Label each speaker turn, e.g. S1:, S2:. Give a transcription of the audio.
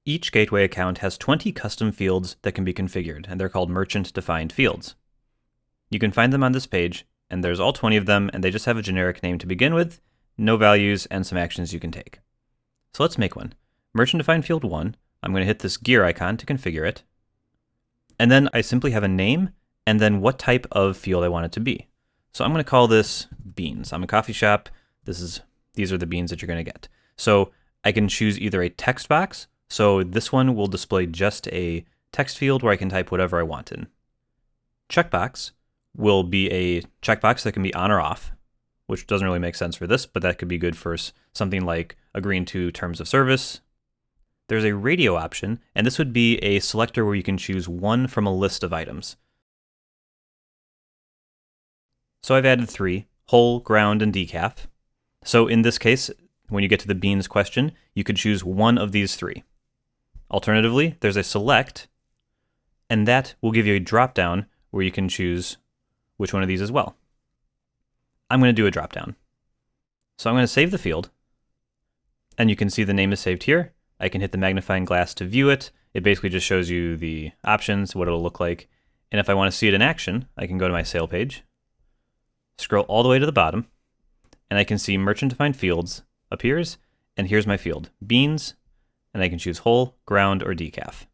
S1: Each gateway account has 20 custom fields that can be configured, and they're called merchant-defined fields. You can find them on this page, and there's all 20 of them, and they just have a generic name to begin with, no values, and some actions you can take. So let's make one. Merchant-defined field 1, I'm going to hit this gear icon to configure it. And then I simply have a name, and then what type of field I want it to be. So I'm going to call this beans. I'm a coffee shop. These are the beans that you're going to get. So I can choose either a text box. So this one will display just a text field where I can type whatever I want in. Checkbox will be a checkbox that can be on or off, which doesn't really make sense for this, but that could be good for something like agreeing to terms of service. There's a radio option, and this would be a selector where you can choose one from a list of items. So I've added 3, whole, ground, and decaf. So in this case, when you get to the beans question, you could choose one of these 3. Alternatively, there's a select, and that will give you a drop-down where you can choose which one of these as well. I'm going to do a drop-down. So I'm going to save the field, and you can see the name is saved here. I can hit the magnifying glass to view it. It basically just shows you the options, what it'll look like. And if I want to see it in action, I can go to my sale page, scroll all the way to the bottom, and I can see merchant-defined fields appears, and here's my field, beans, and I can choose whole, ground, or decaf.